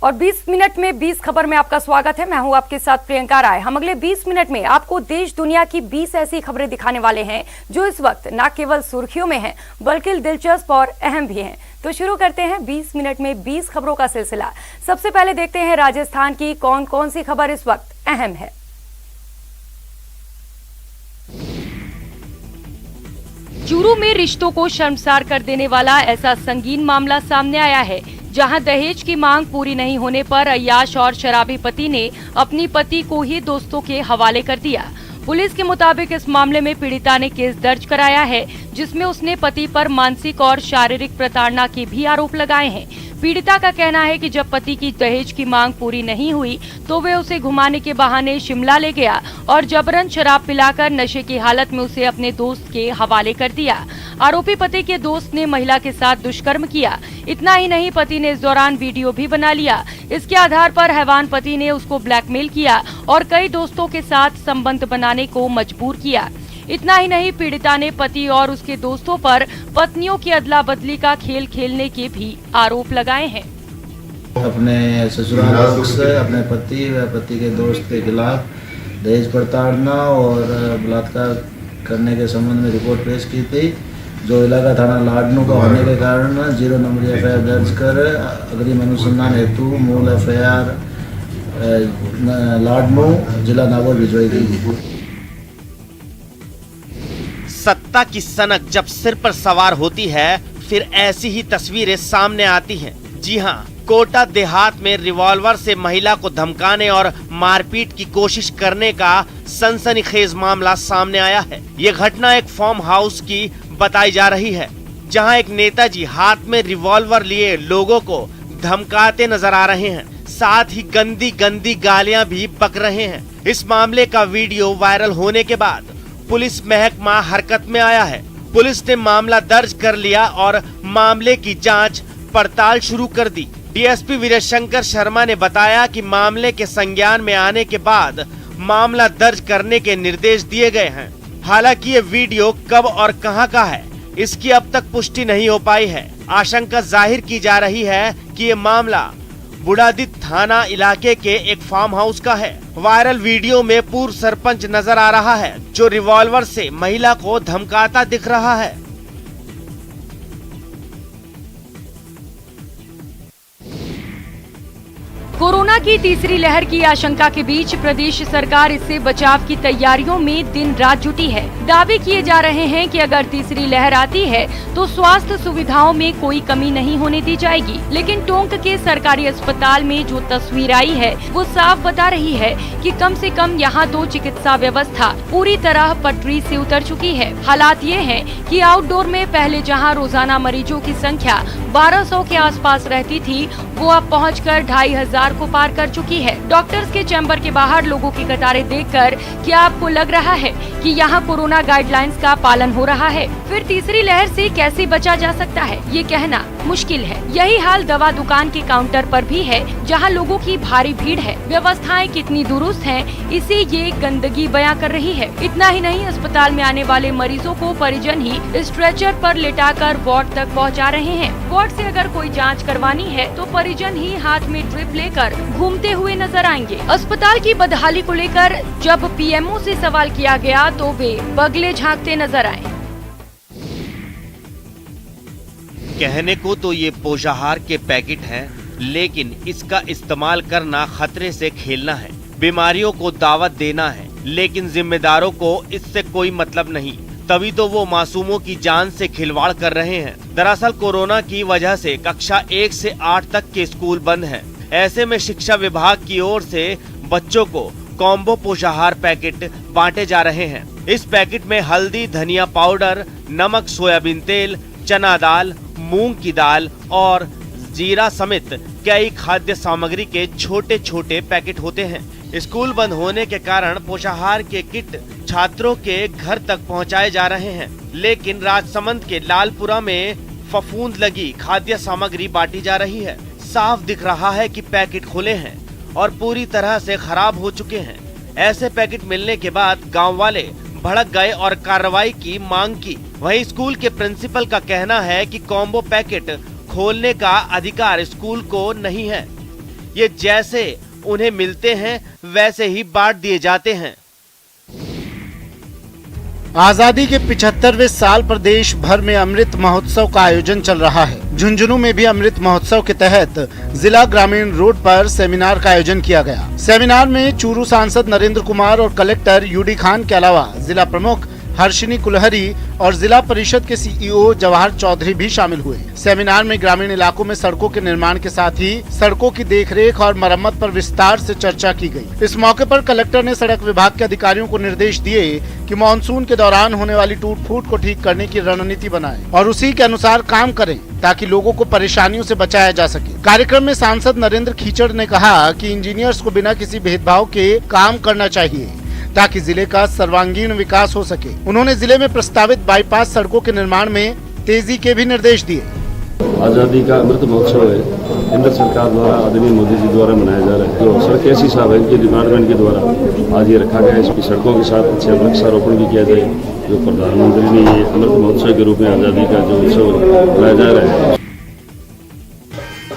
और 20 मिनट में 20 खबर में आपका स्वागत है। मैं हूं आपके साथ प्रियंका राय। हम अगले 20 मिनट में आपको देश दुनिया की 20 ऐसी खबरें दिखाने वाले हैं जो इस वक्त न केवल सुर्खियों में हैं बल्कि दिलचस्प और अहम भी हैं। तो शुरू करते हैं 20 मिनट में 20 खबरों का सिलसिला। सबसे पहले देखते हैं राजस्थान की कौन कौन सी खबर इस वक्त अहम है। चूरू में रिश्तों को शर्मसार कर देने वाला ऐसा संगीन मामला सामने आया है, जहां दहेज की मांग पूरी नहीं होने पर अय्याश और शराबी पति ने अपनी पति को ही दोस्तों के हवाले कर दिया। पुलिस के मुताबिक इस मामले में पीड़िता ने केस दर्ज कराया है, जिसमें उसने पति पर मानसिक और शारीरिक प्रताड़ना के भी आरोप लगाए हैं। पीड़िता का कहना है कि जब पति की दहेज की मांग पूरी नहीं हुई तो वे उसे घुमाने के बहाने शिमला ले गया और जबरन शराब पिलाकर नशे की हालत में उसे अपने दोस्त के हवाले कर दिया। आरोपी पति के दोस्त ने महिला के साथ दुष्कर्म किया। इतना ही नहीं, पति ने इस दौरान वीडियो भी बना लिया। इसके आधार पर हैवान पति ने उसको ब्लैकमेल किया और कई दोस्तों के साथ संबंध बनाने को मजबूर किया। इतना ही नहीं, पीड़िता ने पति और उसके दोस्तों पर पत्नियों की अदला बदली का खेल खेलने के भी आरोप लगाए हैं। अपने ससुराल से अपने पति व पति के दोस्त के खिलाफ दहेज प्रताड़ना और बलात्कार करने के संबंध में रिपोर्ट पेश की थी, जो इलाका थाना लाडनू का होने के कारण 0 नंबर एफआईआर दर्ज कर अग्रिम अनुसंधान हेतु मूल एफआईआर लाडनू जिला नागौर भिजवाई गई। सत्ता की सनक जब सिर पर सवार होती है फिर ऐसी ही तस्वीरें सामने आती हैं। जी हां, कोटा देहात में रिवॉल्वर से महिला को धमकाने और मारपीट की कोशिश करने का सनसनीखेज मामला सामने आया है। ये घटना एक फार्म हाउस की बताई जा रही है, जहां एक नेताजी हाथ में रिवॉल्वर लिए लोगों को धमकाते नजर आ रहे हैं, साथ ही गंदी गंदी गालियां भी बक रहे हैं। इस मामले का वीडियो वायरल होने के बाद पुलिस महकमा हरकत में आया है। पुलिस ने मामला दर्ज कर लिया और मामले की जांच पड़ताल शुरू कर दी। डीएसपी विजय शंकर शर्मा ने बताया कि मामले के संज्ञान में आने के बाद मामला दर्ज करने के निर्देश दिए गए हैं। हालांकि ये वीडियो कब और कहां का है, इसकी अब तक पुष्टि नहीं हो पाई है। आशंका जाहिर की जा रही है कि ये मामला बुढ़ादित थाना इलाके के एक फार्म हाउस का है। वायरल वीडियो में पूर्व सरपंच नजर आ रहा है, जो रिवॉल्वर से महिला को धमकाता दिख रहा है। कोरोना की तीसरी लहर की आशंका के बीच प्रदेश सरकार इससे बचाव की तैयारियों में दिन रात जुटी है। दावे किए जा रहे हैं कि अगर तीसरी लहर आती है तो स्वास्थ्य सुविधाओं में कोई कमी नहीं होने दी जाएगी। लेकिन टोंक के सरकारी अस्पताल में जो तस्वीर आई है वो साफ बता रही है कि कम से कम यहाँ तो चिकित्सा व्यवस्था पूरी तरह पटरी से उतर चुकी है। हालात ये है कि आउटडोर में पहले जहाँ रोजाना मरीजों की संख्या 1200 के आसपास रहती थी, वो अब पहुंचकर 2500 को पार कर चुकी है। डॉक्टर्स के चैम्बर के बाहर लोगों की कतारें देखकर क्या आपको लग रहा है कि यहाँ कोरोना गाइडलाइंस का पालन हो रहा है? फिर तीसरी लहर से कैसे बचा जा सकता है, ये कहना मुश्किल है। यही हाल दवा दुकान के काउंटर पर भी है, जहाँ लोगों की भारी भीड़ है। व्यवस्थाएं कितनी दुरुस्त हैं, इसे ये गंदगी बयां कर रही है। इतना ही नहीं, अस्पताल में आने वाले मरीजों को परिजन ही स्ट्रेचर पर लेटाकर वार्ड तक पहुँचा रहे हैं। वार्ड से अगर कोई जाँच करवानी है तो परिजन ही हाथ में ड्रिप लेकर घूमते हुए नजर आएंगे। अस्पताल की बदहाली को लेकर जब पीएमओ से सवाल किया गया तो वे बगले झांकते नजर आए। कहने को तो ये पोषाहार के पैकेट हैं, लेकिन इसका इस्तेमाल करना खतरे से खेलना है। बीमारियों को दावत देना है, लेकिन जिम्मेदारों को इससे कोई मतलब नहीं। तभी तो वो मासूमों की जान से खिलवाड़ कर रहे हैं। दरअसल कोरोना की वजह से कक्षा 1 से 8 तक के स्कूल बंद हैं। ऐसे में शिक्षा विभाग की ओर से बच्चों को कॉम्बो पोषाहार पैकेट बांटे जा रहे हैं। इस पैकेट में हल्दी, धनिया पाउडर, नमक, सोयाबीन तेल, चना दाल, मूंग की दाल और जीरा समेत कई खाद्य सामग्री के छोटे छोटे पैकेट होते हैं। स्कूल बंद होने के कारण पोषाहार के किट छात्रों के घर तक पहुंचाए जा रहे हैं, लेकिन राजसमंद के लालपुरा में फफूंद लगी खाद्य सामग्री बांटी जा रही है। साफ दिख रहा है कि पैकेट खुले हैं और पूरी तरह से खराब हो चुके हैं। ऐसे पैकेट मिलने के बाद गांव वाले भड़क गए और कार्रवाई की मांग की। वहीं स्कूल के प्रिंसिपल का कहना है कि कॉम्बो पैकेट खोलने का अधिकार स्कूल को नहीं है। ये जैसे उन्हें मिलते हैं वैसे ही बांट दिए जाते हैं। आजादी के 75वें साल पर देश भर में अमृत महोत्सव का आयोजन चल रहा है। झुंझुनू में भी अमृत महोत्सव के तहत जिला ग्रामीण रोड पर सेमिनार का आयोजन किया गया। सेमिनार में चूरू सांसद नरेंद्र कुमार और कलेक्टर यूडी खान के अलावा जिला प्रमुख हर्षिनी कुलहरी और जिला परिषद के सीईओ जवाहर चौधरी भी शामिल हुए। सेमिनार में ग्रामीण इलाकों में सड़कों के निर्माण के साथ ही सड़कों की देखरेख और मरम्मत पर विस्तार से चर्चा की गई। इस मौके पर कलेक्टर ने सड़क विभाग के अधिकारियों को निर्देश दिए कि मानसून के दौरान होने वाली टूट फूट को ठीक करने की रणनीति बनाएं और उसी के अनुसार काम करें ताकि लोगों को परेशानियों से बचाया जा सके। कार्यक्रम में सांसद नरेंद्र खीचड़ ने कहा कि इंजीनियर्स को बिना किसी भेदभाव के काम करना चाहिए ताकि जिले का सर्वांगीण विकास हो सके। उन्होंने जिले में प्रस्तावित बाईपास सड़कों के निर्माण में तेजी के भी निर्देश दिए। आज़ादी का अमृत महोत्सव है, केंद्र सरकार द्वारा आदरणीय मोदी जी द्वारा मनाया जा रहा है। जो सड़क ऐसी साहब है इनके डिपार्टमेंट के द्वारा आज ये रखा गया है। इसकी सड़कों के साथ अच्छे वृक्षारोपण भी किया जाए। जो प्रधानमंत्री ने ये अमृत महोत्सव के रूप में आज़ादी का जो उत्सव मनाया जा रहा है।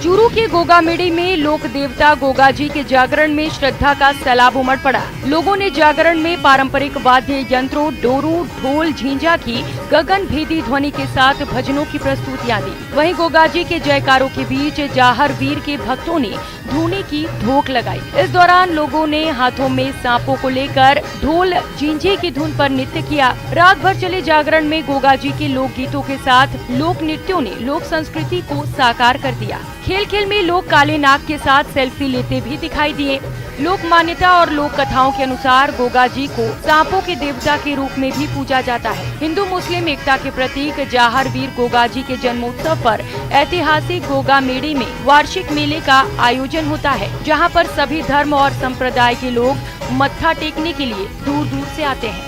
चूरू के गोगामेड़ी में लोक देवता गोगा जी के जागरण में श्रद्धा का सैलाब उमड़ पड़ा। लोगों ने जागरण में पारंपरिक वाद्य यंत्रों, डोरू, ढोल, झींझा की गगन भेदी ध्वनि के साथ भजनों की प्रस्तुतियां दी। वहीं गोगा जी के जयकारों के बीच जाहर वीर के भक्तों ने धूनी की धोक लगाई। इस दौरान लोगों ने हाथों में सांपों को लेकर ढोल, झींझे की धुन पर नृत्य किया। रात भर चले जागरण में गोगा जी के लोक गीतों के साथ लोक नृत्यों ने लोक संस्कृति को साकार कर दिया। खेल खेल में लोग काले नाग के साथ सेल्फी लेते भी दिखाई दिए। लोक मान्यता और लोक कथाओं के अनुसार गोगा जी को सांपों के देवता के रूप में भी पूजा जाता है। हिंदू मुस्लिम एकता के प्रतीक जाहर वीर गोगा जी के जन्मोत्सव पर ऐतिहासिक गोगा मेड़ी में वार्षिक मेले का आयोजन होता है, जहां पर सभी धर्म और संप्रदाय के लोग मत्था टेकने के लिए दूर दूर से आते हैं।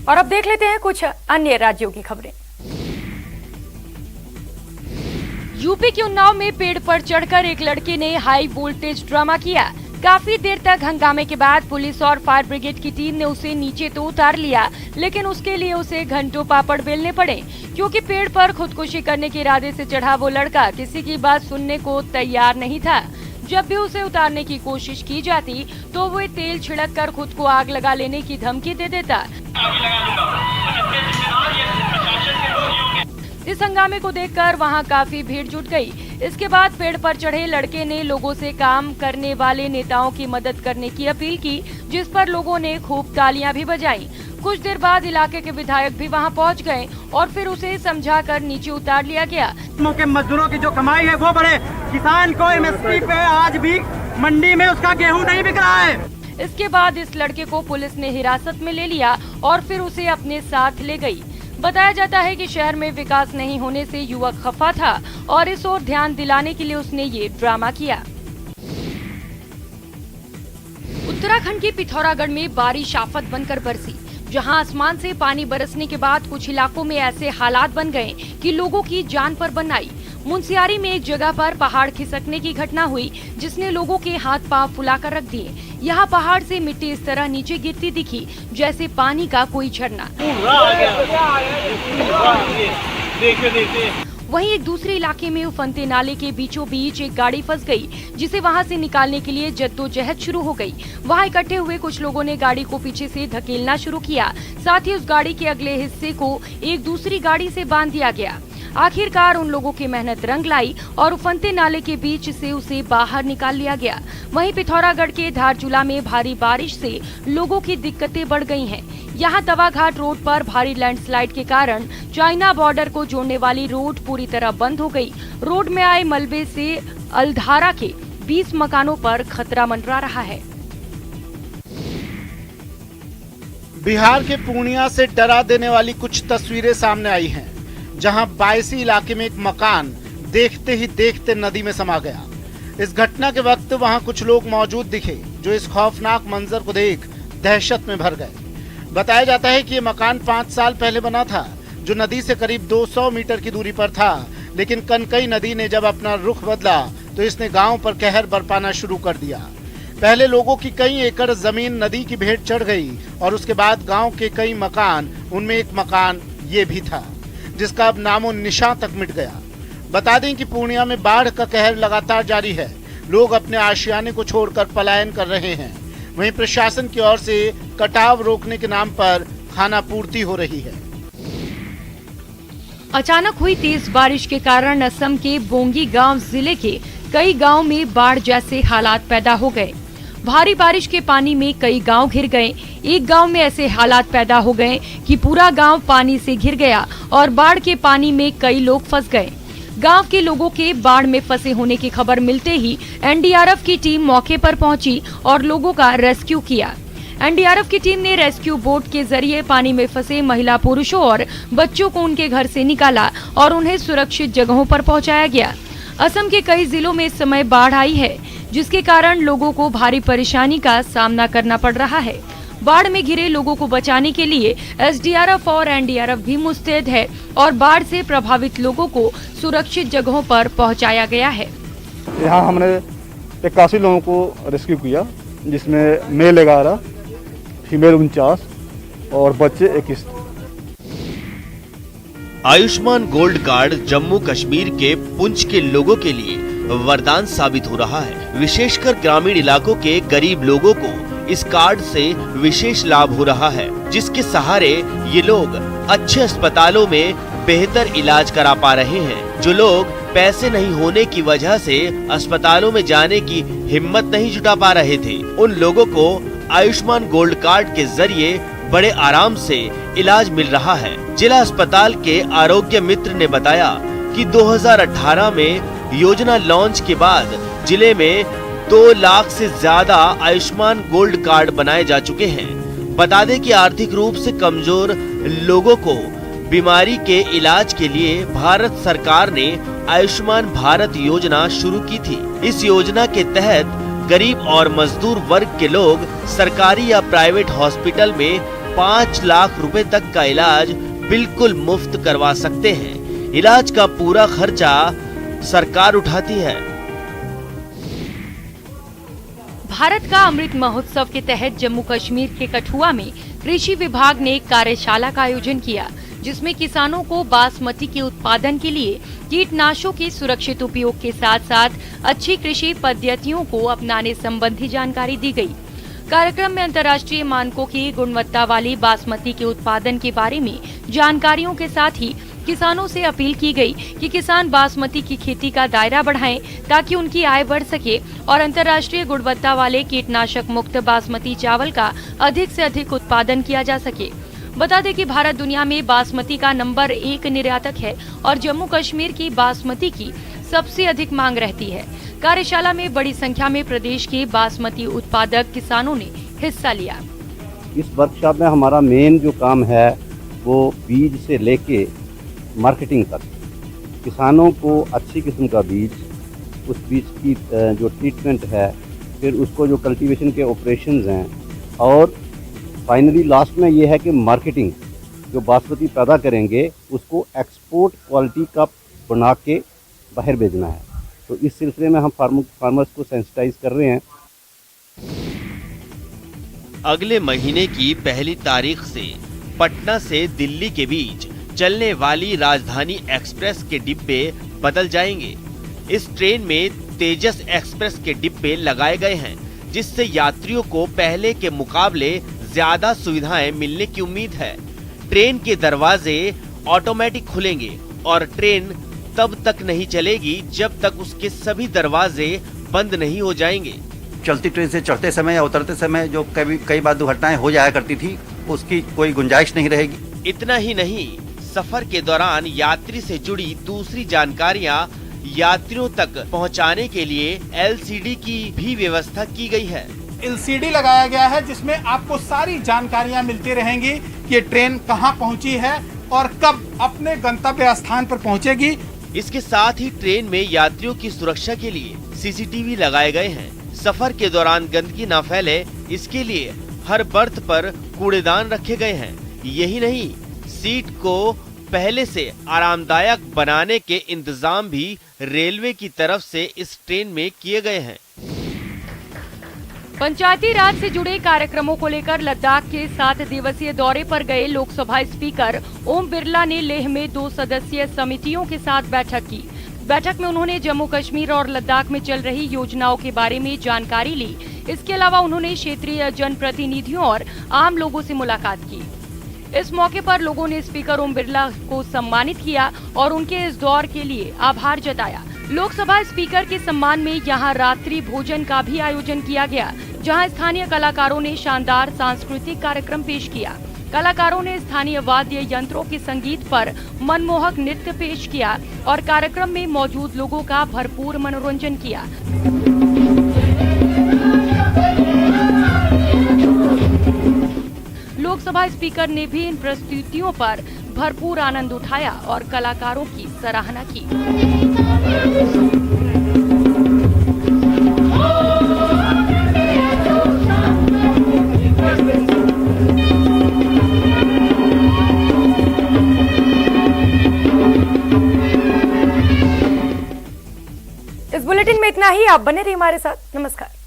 और अब देख लेते हैं कुछ अन्य राज्यों की खबरें। यूपी के उन्नाव में पेड़ पर चढ़कर एक लड़के ने हाई वोल्टेज ड्रामा किया। काफी देर तक हंगामे के बाद पुलिस और फायर ब्रिगेड की टीम ने उसे नीचे तो उतार लिया, लेकिन उसके लिए उसे घंटों पापड़ बेलने पड़े, क्योंकि पेड़ पर खुदकुशी करने के इरादे से चढ़ा वो लड़का किसी की बात सुनने को तैयार नहीं था। जब भी उसे उतारने की कोशिश की जाती तो वो तेल छिड़क कर खुद को आग लगा लेने की धमकी दे देता। इस हंगामे को देखकर वहां काफी भीड़ जुट गई। इसके बाद पेड़ पर चढ़े लड़के ने लोगों से काम करने वाले नेताओं की मदद करने की अपील की, जिस पर लोगों ने खूब तालियां भी बजाई। कुछ देर बाद इलाके के विधायक भी वहां पहुंच गए और फिर उसे समझाकर नीचे उतार लिया गया। के मजदूरों की जो कमाई है वो बढ़े। किसान को एमएसपी पे आज भी मंडी में उसका गेहूं नहीं बिक रहा है। इसके बाद इस लड़के को पुलिस ने हिरासत में ले लिया और फिर उसे अपने साथ ले गई। बताया जाता है कि शहर में विकास नहीं होने से युवक खफा था और इस ओर ध्यान दिलाने के लिए उसने ये ड्रामा किया। उत्तराखंड के पिथौरागढ़ में बारिश आफत बनकर बरसी, जहां आसमान से पानी बरसने के बाद कुछ इलाकों में ऐसे हालात बन गए कि लोगों की जान पर बन आई। मुंसियारी में एक जगह पर पहाड़ खिसकने की घटना हुई, जिसने लोगों के हाथ पांव फुलाकर रख दिए। यहाँ पहाड़ से मिट्टी इस तरह नीचे गिरती दिखी जैसे पानी का कोई झरना। वहीं एक दूसरे इलाके में उफनते नाले के बीचों बीच एक गाड़ी फंस गई, जिसे वहां से निकालने के लिए जद्दोजहद शुरू हो गई। वहां इकट्ठे हुए कुछ लोगों ने गाड़ी को पीछे से धकेलना शुरू किया, साथ ही उस गाड़ी के अगले हिस्से को एक दूसरी गाड़ी से बांध दिया गया। आखिरकार उन लोगों की मेहनत रंग लाई और उफनते नाले के बीच से उसे बाहर निकाल लिया गया। वहीं पिथौरागढ़ के धारचूला में भारी बारिश से लोगों की दिक्कतें बढ़ गई हैं। यहाँ तवाघाट रोड पर भारी लैंडस्लाइड के कारण चाइना बॉर्डर को जोड़ने वाली रोड पूरी तरह बंद हो गई। रोड में आए मलबे से अल्धारा के 20 मकानों पर खतरा मंडरा रहा है। बिहार के पूर्णिया से डरा देने वाली कुछ तस्वीरें सामने आई हैं, जहां बायसी इलाके में एक मकान देखते ही देखते नदी में समा गया। इस घटना के वक्त वहां कुछ लोग मौजूद दिखे, जो इस खौफनाक मंजर को देख दहशत में भर गए। बताया जाता है कि ये मकान 5 साल पहले बना था, जो नदी से करीब 200 मीटर की दूरी पर था, लेकिन कनकई नदी ने जब अपना रुख बदला तो इसने गांव पर कहर बरपाना शुरू कर दिया। पहले लोगों की कई एकड़ जमीन नदी की भेंट चढ़ गई और उसके बाद गांव के कई मकान, उनमें एक मकान ये भी था, जिसका अब नामो निशान तक मिट गया। बता दें कि पूर्णिया में बाढ़ का कहर लगातार जारी है। लोग अपने आशियाने को छोड़कर पलायन कर रहे हैं। वहीं प्रशासन की ओर से कटाव रोकने के नाम पर खाना पूर्ति हो रही है। अचानक हुई तेज बारिश के कारण असम के बोंगी गांव जिले के कई गांव में बाढ़ जैसे हालात पैदा हो गए। भारी बारिश के पानी में कई गांव घिर गए। एक गांव में ऐसे हालात पैदा हो गए कि पूरा गांव पानी से घिर गया और बाढ़ के पानी में कई लोग फंस गए। गांव के लोगों के बाढ़ में फंसे होने की खबर मिलते ही एनडीआरएफ की टीम मौके पर पहुंची और लोगों का रेस्क्यू किया। एनडीआरएफ की टीम ने रेस्क्यू बोट के जरिए पानी में फंसे महिला, पुरुषों और बच्चों को उनके घर से निकाला और उन्हें सुरक्षित जगहों पर पहुंचाया गया। असम के कई जिलों में इस समय बाढ़ आई है, जिसके कारण लोगों को भारी परेशानी का सामना करना पड़ रहा है। बाढ़ में घिरे लोगों को बचाने के लिए एसडीआरएफ और एनडीआरएफ भी मुस्तैद है और बाढ़ से प्रभावित लोगों को सुरक्षित जगहों पर पहुंचाया गया है। यहाँ हमने 81 लोगों को रेस्क्यू किया, जिसमें मेल 11, फीमेल 49 और बच्चे 21। आयुष्मान गोल्ड कार्ड जम्मू कश्मीर के पुंछ के लोगों के लिए वरदान साबित हो रहा है। विशेषकर ग्रामीण इलाकों के गरीब लोगों को इस कार्ड से विशेष लाभ हो रहा है, जिसके सहारे ये लोग अच्छे अस्पतालों में बेहतर इलाज करा पा रहे हैं। जो लोग पैसे नहीं होने की वजह से अस्पतालों में जाने की हिम्मत नहीं जुटा पा रहे थे, उन लोगों को आयुष्मान गोल्ड कार्ड के जरिए बड़े आराम से इलाज मिल रहा है। जिला अस्पताल के आरोग्य मित्र ने बताया कि 2018 में योजना लॉन्च के बाद जिले में 2 लाख से ज्यादा आयुष्मान गोल्ड कार्ड बनाए जा चुके हैं। बता दें कि आर्थिक रूप से कमजोर लोगों को बीमारी के इलाज के लिए भारत सरकार ने आयुष्मान भारत योजना शुरू की थी। इस योजना के तहत गरीब और मजदूर वर्ग के लोग सरकारी या प्राइवेट हॉस्पिटल में 5 लाख रुपए तक का इलाज बिल्कुल मुफ्त करवा सकते हैं। इलाज का पूरा खर्चा सरकार उठाती है। भारत का अमृत महोत्सव के तहत जम्मू कश्मीर के कठुआ में कृषि विभाग ने एक कार्यशाला का आयोजन किया, जिसमें किसानों को बासमती के उत्पादन के लिए कीटनाशकों के सुरक्षित उपयोग के साथ साथ अच्छी कृषि पद्धतियों को अपनाने संबंधी जानकारी दी गई। कार्यक्रम में अंतर्राष्ट्रीय मानकों की गुणवत्ता वाली बासमती के उत्पादन के बारे में जानकारियों के साथ ही किसानों से अपील की गई कि किसान बासमती की खेती का दायरा बढ़ाएं ताकि उनकी आय बढ़ सके और अंतर्राष्ट्रीय गुणवत्ता वाले कीटनाशक मुक्त बासमती चावल का अधिक से अधिक उत्पादन किया जा सके। बता दें कि भारत दुनिया में बासमती का नंबर 1 निर्यातक है और जम्मू कश्मीर की बासमती की सबसे अधिक मांग रहती है। कार्यशाला में बड़ी संख्या में प्रदेश के बासमती उत्पादक किसानों ने हिस्सा लिया। इस वर्कशॉप में हमारा मेन जो काम है वो बीज से लेके मार्केटिंग तक, किसानों को अच्छी किस्म का बीज, उस बीज की जो ट्रीटमेंट है, फिर उसको जो कल्टीवेशन के ऑपरेशंस हैं और फाइनली लास्ट में ये है कि मार्केटिंग, जो बासमती पैदा करेंगे उसको एक्सपोर्ट क्वालिटी का बना के बाहर भेजना है। तो इस सिलसिले में हम फार्मर्स को सेंसिटाइज कर रहे हैं। अगले महीने की 1 तारीख से पटना से दिल्ली के बीच चलने वाली राजधानी एक्सप्रेस के डिब्बे बदल जाएंगे। इस ट्रेन में तेजस एक्सप्रेस के डिब्बे लगाए गए हैं, जिससे यात्रियों को पहले के मुकाबले ज्यादा सुविधाएं मिलने की उम्मीद है। ट्रेन के दरवाजे ऑटोमेटिक खुलेंगे और ट्रेन तब तक नहीं चलेगी जब तक उसके सभी दरवाजे बंद नहीं हो जाएंगे। चलती ट्रेन से चढ़ते समय या उतरते समय जो कई बार दुर्घटनाएं हो जाया करती थी, उसकी कोई गुंजाइश नहीं रहेगी। इतना ही नहीं, सफर के दौरान यात्री से जुड़ी दूसरी जानकारियां यात्रियों तक पहुंचाने के लिए LCD की भी व्यवस्था की गई है। LCD लगाया गया है जिसमें आपको सारी जानकारियां मिलती रहेंगी कि ट्रेन कहां पहुंची है और कब अपने गंतव्य स्थान पर पहुंचेगी। इसके साथ ही ट्रेन में यात्रियों की सुरक्षा के लिए CCTV लगाए गए हैं। सफर के दौरान गंदगी न फैले, इसके लिए हर बर्थ पर कूड़ेदान रखे गए हैं। यही नहीं, सीट को पहले से आरामदायक बनाने के इंतजाम भी रेलवे की तरफ से इस ट्रेन में किए गए हैं। पंचायती राज से जुड़े कार्यक्रमों को लेकर लद्दाख के 7 दिवसीय दौरे पर गए लोकसभा स्पीकर ओम बिरला ने लेह में 2 सदस्यीय समितियों के साथ बैठक की। बैठक में उन्होंने जम्मू कश्मीर और लद्दाख में चल रही योजनाओं के बारे में जानकारी ली। इसके अलावा उन्होंने क्षेत्रीय जनप्रतिनिधियों और आम लोगों से मुलाकात की। इस मौके पर लोगों ने स्पीकर ओम बिरला को सम्मानित किया और उनके इस दौर के लिए आभार जताया। लोकसभा स्पीकर के सम्मान में यहां रात्रि भोजन का भी आयोजन किया गया, जहां स्थानीय कलाकारों ने शानदार सांस्कृतिक कार्यक्रम पेश किया। कलाकारों ने स्थानीय वाद्य यंत्रों के संगीत पर मनमोहक नृत्य पेश किया और कार्यक्रम में मौजूद लोगों का भरपूर मनोरंजन किया। लोकसभा स्पीकर ने भी इन प्रस्तुतियों पर भरपूर आनंद उठाया और कलाकारों की सराहना की। इस बुलेटिन में इतना ही। आप बने रहिए हमारे साथ। नमस्कार।